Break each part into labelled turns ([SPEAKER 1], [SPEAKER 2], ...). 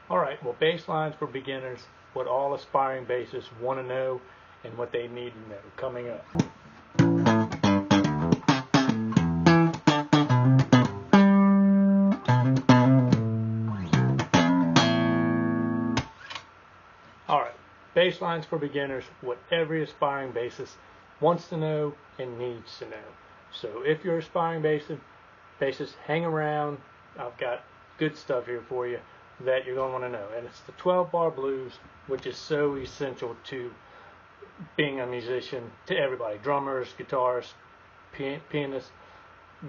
[SPEAKER 1] Alright, well, baselines for beginners, what all aspiring bassists want to know and what they need to know coming up. Alright, baselines for beginners, what every aspiring bassist wants to know and needs to know. So if you're an aspiring bassist, hang around. I've got good stuff here for you that you're going to want to know. And it's the 12-bar blues, which is so essential to being a musician, to everybody, drummers, guitarists, pianists,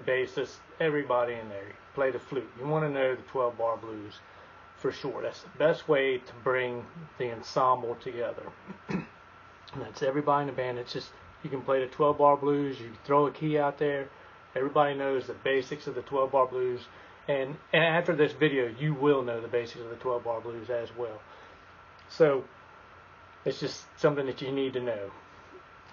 [SPEAKER 1] bassists, everybody in there. Play the flute. You want to know the 12-bar blues for sure. That's the best way to bring the ensemble together. And that's everybody in the band. It's just, you can play the 12-bar blues, you throw a key out there, everybody knows the basics of the 12-bar blues. And after this video, you will know the basics of the 12-bar blues as well. So it's just something that you need to know.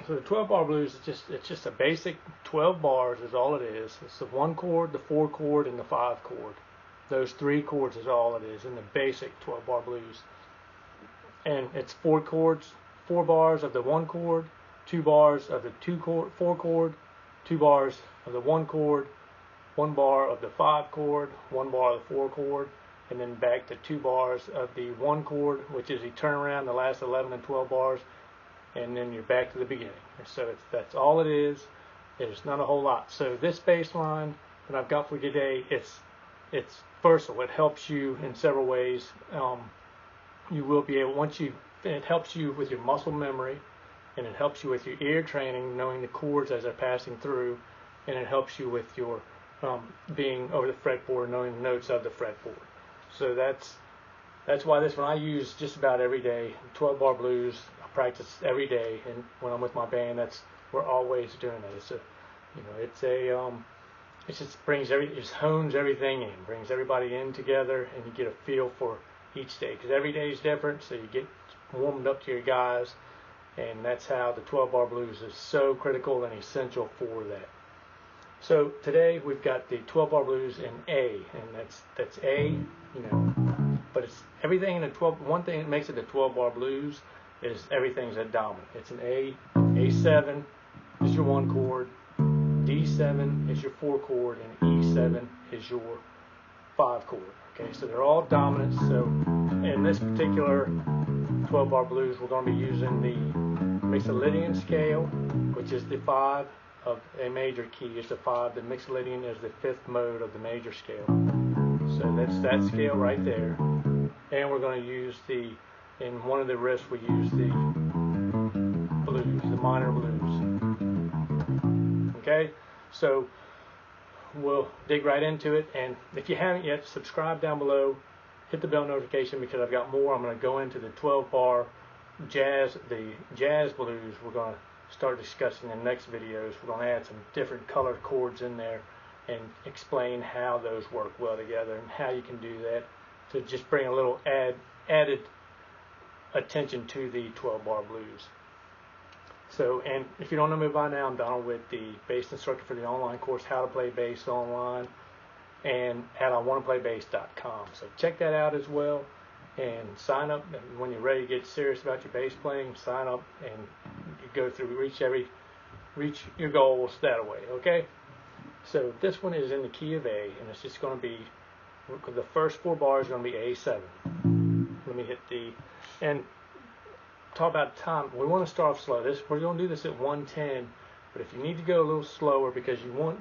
[SPEAKER 1] So the 12-bar blues is it's just a basic 12 bars is all it is. It's the 1 chord, the 4 chord, and the 5 chord. Those 3 chords is all it is in the basic 12-bar blues. And it's 4 chords, 4 bars of the 1 chord, 2 bars of the 4 chord, 2 bars of the 1 chord, 1 bar of the 5 chord, 1 bar of the 4 chord, and then back to 2 bars of the 1 chord, which is you turn around the last 11 and 12 bars, and then you're back to the beginning. So that's all it is. There's not a whole lot. So this bass line that I've got for you today, it's versatile. It helps you in several ways. You will be able, it helps you with your muscle memory, and it helps you with your ear training, knowing the chords as they're passing through, and it helps you with your being over the fretboard, knowing the notes of the fretboard. So that's why this one I use just about every day. 12-bar blues, I practice every day, and when I'm with my band, we're always doing it. It just hones everything in, brings everybody in together, and you get a feel for each day, because every day is different, so you get warmed up to your guys, and that's how the 12-bar blues is so critical and essential for that. So today we've got the 12-bar blues in A, and that's A, but it's everything in the 12. One thing that makes it the 12-bar blues is everything's a dominant. It's an A, A7 is your 1 chord, D7 is your 4 chord, and E7 is your 5 chord. Okay, so they're all dominant. So in this particular 12-bar blues, we're going to be using the Mixolydian scale, which is the 5 of a major key. Is the 5. The Mixolydian is the 5th mode of the major scale. So that's that scale right there. And we're going to use in one of the riffs, we use the blues, the minor blues. Okay, so we'll dig right into it. And if you haven't yet, subscribe down below, hit the bell notification, because I've got more. I'm going to go into the 12-bar jazz, the jazz blues. We're going to start discussing in the next videos. We're going to add some different colored chords in there and explain how those work well together and how you can do that to just bring a little added attention to the 12-bar blues. So, and if you don't know me by now, I'm Donald with the bass instructor for the online course, How to Play Bass Online, and at iwannaplaybass.com. So check that out as well, and sign up. And when you're ready to get serious about your bass playing, sign up and you go through, reach your goals that way. Okay. So this one is in the key of A, and it's just going to be, the first 4 bars are going to be A7. Let me hit and talk about time. We want to start off slow. We're going to do this at 110, but if you need to go a little slower because you want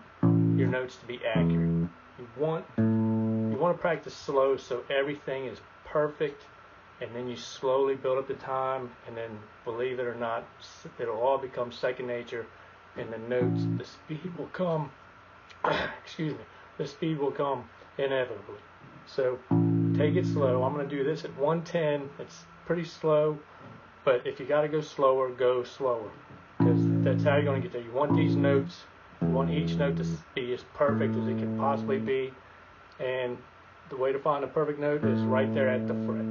[SPEAKER 1] your notes to be accurate, you want to practice slow so everything is perfect, and then you slowly build up the time, and then, believe it or not, it'll all become second nature, and the notes, the speed will come. Excuse me. The speed will come inevitably. So take it slow. I'm going to do this at 110. It's pretty slow, but if you got to go slower, go slower, because that's how you're going to get there. You want these notes, you want each note to be as perfect as it can possibly be, and the way to find a perfect note is right there at the fret.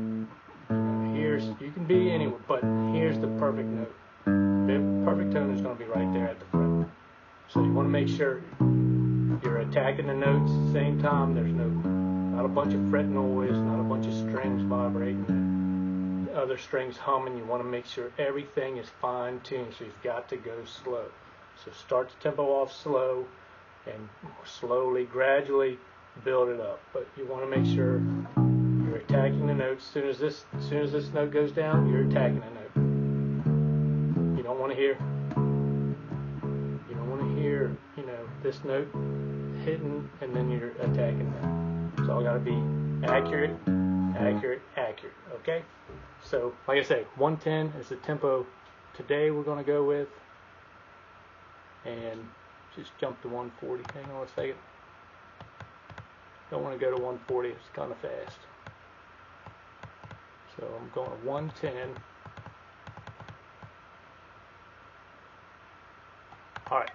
[SPEAKER 1] You can be anywhere, but here's the perfect note. The perfect tone is going to be right there at the fret. So you want to make sure you're attacking the notes at the same time. There's no Not a bunch of fret noise, not a bunch of strings vibrating, other strings humming. You want to make sure everything is fine-tuned, so you've got to go slow. So start the tempo off slow and slowly, gradually build it up. But you want to make sure you're attacking the notes. As soon as this note goes down, you're attacking the note. You don't want to hear, this note hitting and then you're attacking that. It's all got to be accurate, accurate, accurate. Okay? So, like I say, 110 is the tempo today we're going to go with. And just jump to 140. Hang on a second. Don't want to go to 140. It's kind of fast. So I'm going to 110. All right.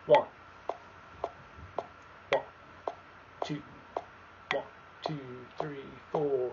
[SPEAKER 1] 1, 2, 1, 2, 3, 4.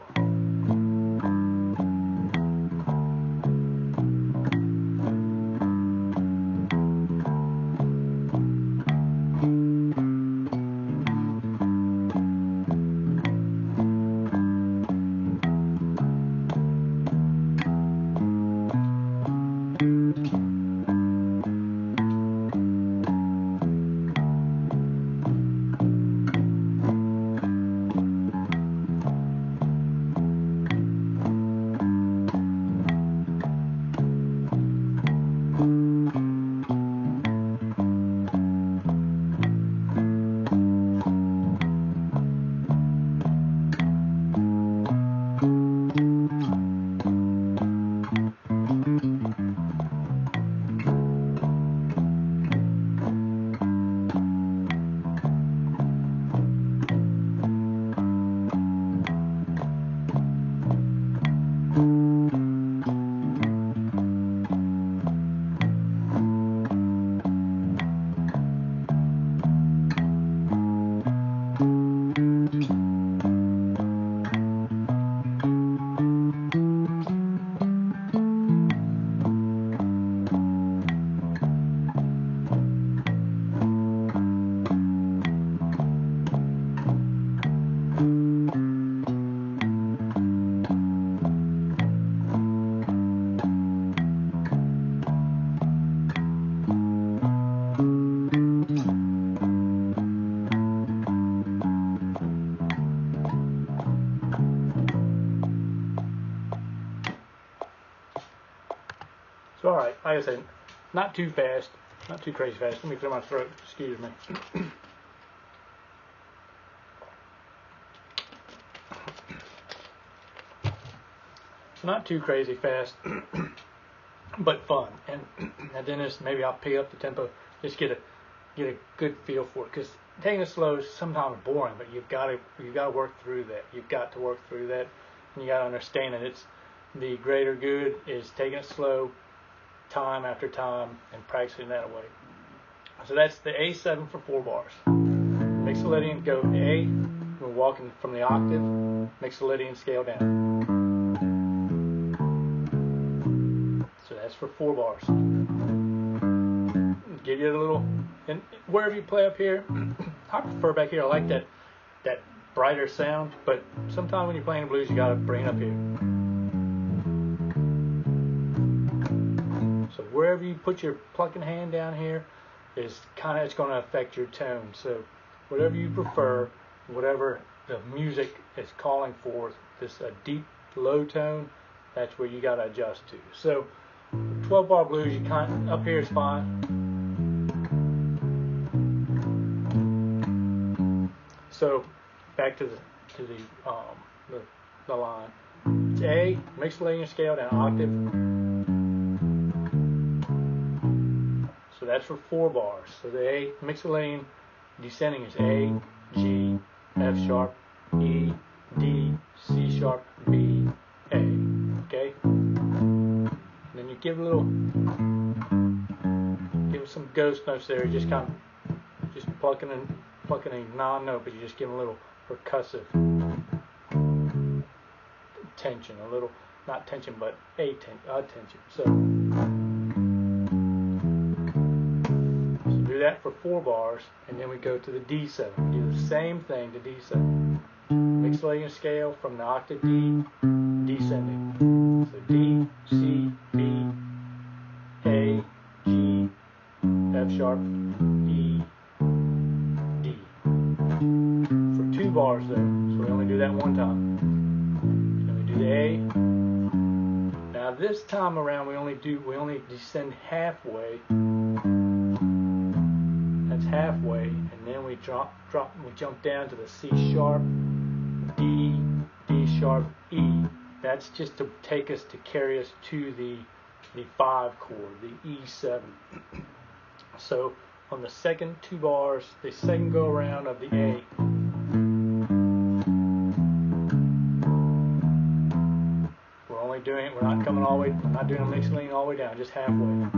[SPEAKER 1] So alright, like I said, not too fast, not too crazy fast. Let me clear my throat, excuse me. Not too crazy fast, but fun. And then maybe I'll pick up the tempo, just get a good feel for it. Because taking it slow is sometimes boring, but you've got to work through that. You've got to work through that, and you got to understand that it's the greater good is taking it slow, time after time, and practicing that away. So that's the A7 for 4 bars. Mixolydian, go A. We're walking from the octave. Mixolydian, scale down. So that's for 4 bars. Give you a little, and wherever you play up here, I prefer back here. I like that brighter sound, but sometimes when you're playing the blues, you gotta bring it up here. So wherever you put your plucking hand down here is it's going to affect your tone. So whatever you prefer, whatever the music is calling for, this a deep low tone, that's where you got to adjust to. So 12 bar blues, you up here is fine. So back to the line. It's A, Mixolydian scale down, octave. So that's for 4 bars. So the A, Mixolydian descending is A, G, F sharp, E, D, C sharp, B, A. Okay? And then you give it some ghost notes there. You just plucking a non-note, but you just give them a little percussive tension, a little, not tension, but tension. So do do that for 4 bars, and then we go to the D7. We do the same thing to D7. Mixolydian scale from the octave D, descending. So D, C, B, A, G, F sharp, E, D. For 2 bars though, so we only do that one time. Then we do the A. Now this time around we only descend halfway. That's halfway, and then we jump down to the C sharp, D, D sharp, E. That's just to take us to carry us to the 5 chord, the E7. So on the second 2 bars, the second go around of the A, we're not coming all the way, we're not doing a mixolydian all the way down, just halfway. And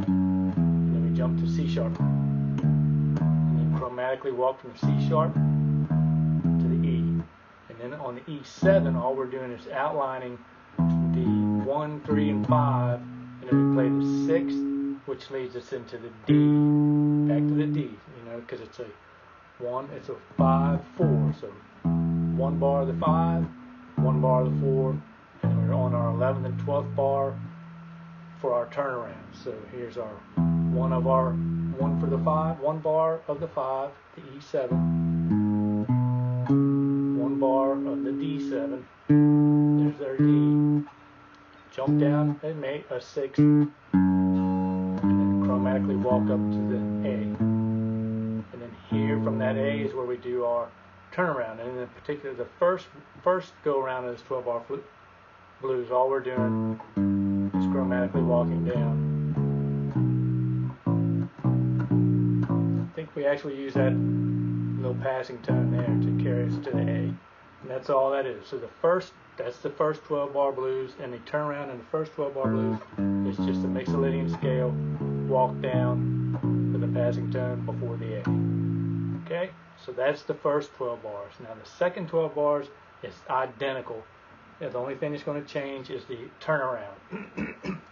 [SPEAKER 1] then we jump to C sharp. And then chromatically walk from C sharp to the E. And then on the E7, all we're doing is outlining the 1, 3, and 5, and then we play the 6th, which leads us into the D, back to the D, because it's a 5, 4. So 1 bar of the 5, 1 bar of the 4, and we're on our 11th and 12th bar for our turnaround. So here's our 1 for the 5, 1 bar of the 5, the E7, 1 bar of the D7, there's our D, jump down and make a 6th, and then chromatically walk up to the A. And then here from that A is where we do our turnaround. And in particular, the first go around of this 12 bar blues, all we're doing is chromatically walking down. I think we actually use that little passing tone there to carry us to the A. And that's all that is. So that's the first 12 bar blues, and the turnaround in the first 12 bar blues is just a mixolydian scale, walk down with a passing tone before the A. Okay? So that's the first 12 bars. Now the second 12 bars is identical. Yeah, the only thing that's going to change is the turnaround.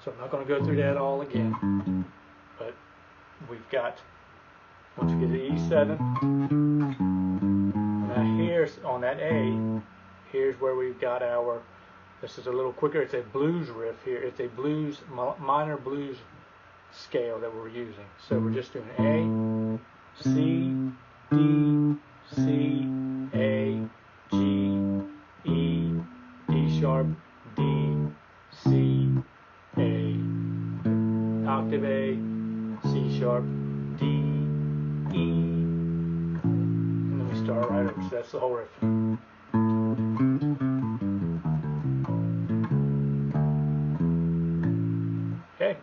[SPEAKER 1] So I'm not going to go through that all again. But we've got, once we get to E7, now here's on that A, here's where we've got our, this is a little quicker, it's a blues riff here. It's a minor blues scale that we're using. So we're just doing A, C, D, C, A, G, E, D sharp, D, C, A, octave A, C sharp, D, E, and then we start right over. So that's the whole riff. Okay,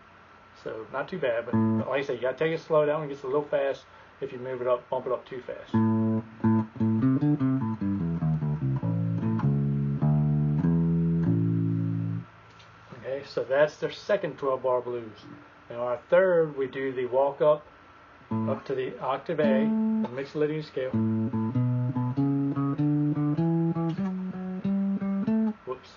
[SPEAKER 1] so not too bad, but like I say, you gotta take it slow. That one gets a little fast if you move it up, bump it up too fast. So that's their second 12 bar blues. Now our third, we do the walk up to the octave A, the mixolydian scale. Whoops.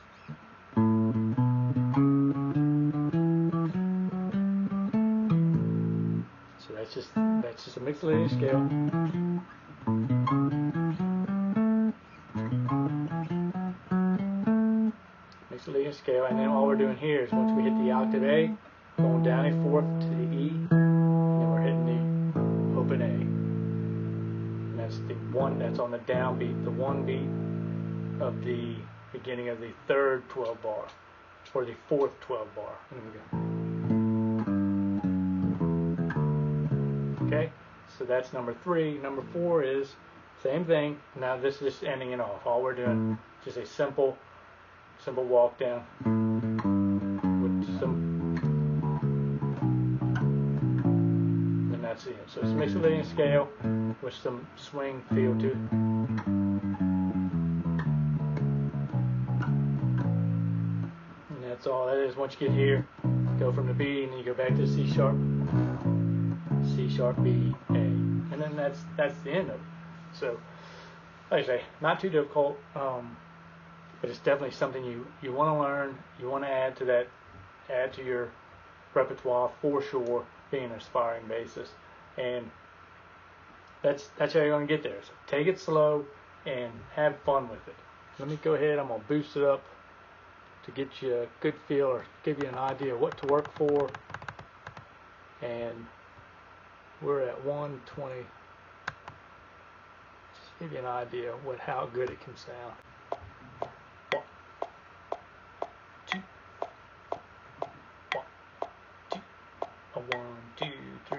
[SPEAKER 1] So that's just a mixolydian scale. Mixolydian scale, and then all we're doing here is once we hit the octave A, going down a 4th to the E, and then we're hitting the open A. And that's the one that's on the downbeat, the 1 beat of the beginning of the third 12 bar, or the 4th 12 bar. There we go. Okay, so that's number 3. Number 4 is same thing. Now this is just ending it off. All we're doing is just a simple walk down with and that's it. So it's mixolydian scale with some swing feel to it. And that's all that is. Once you get here, go from the B and then you go back to C sharp, B, A, and then that's the end of it. So like I say, not too difficult. But it's definitely something you want to learn, you want to add to your repertoire for sure, being an aspiring bassist. And that's how you're going to get there. So take it slow and have fun with it. Let me go ahead. I'm going to boost it up to get you a good feel or give you an idea of what to work for. And we're at 120. Just give you an idea of how good it can sound. 1, 2, 3.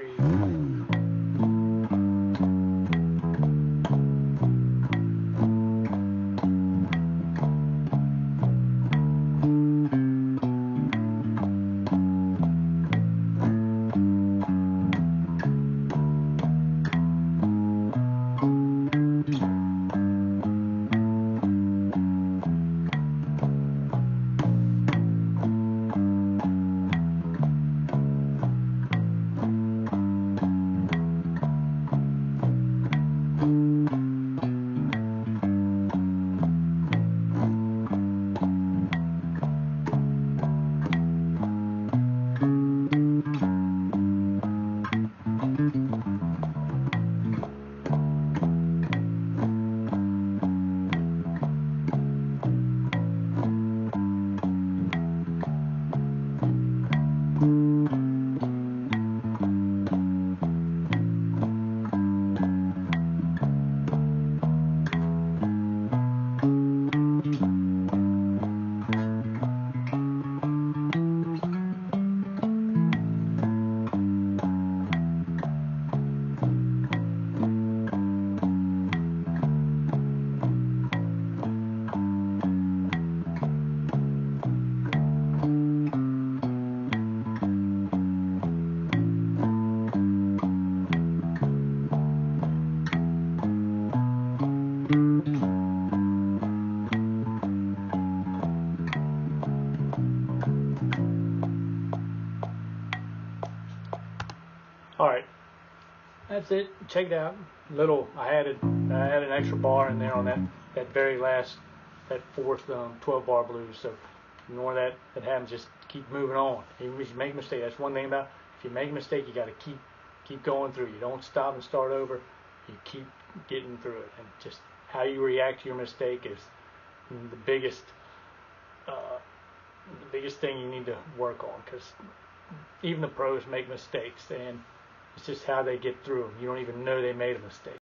[SPEAKER 1] Alright, that's it. Check it out. I added an extra bar in there on that very last, that fourth 12 bar blues. So ignore that happens. Just keep moving on. Even if you make a mistake, that's one thing about, if you make a mistake, you got to keep going through. You don't stop and start over. You keep getting through it, and just how you react to your mistake is the biggest thing you need to work on, because even the pros make mistakes, and it's just how they get through them. You don't even know they made a mistake.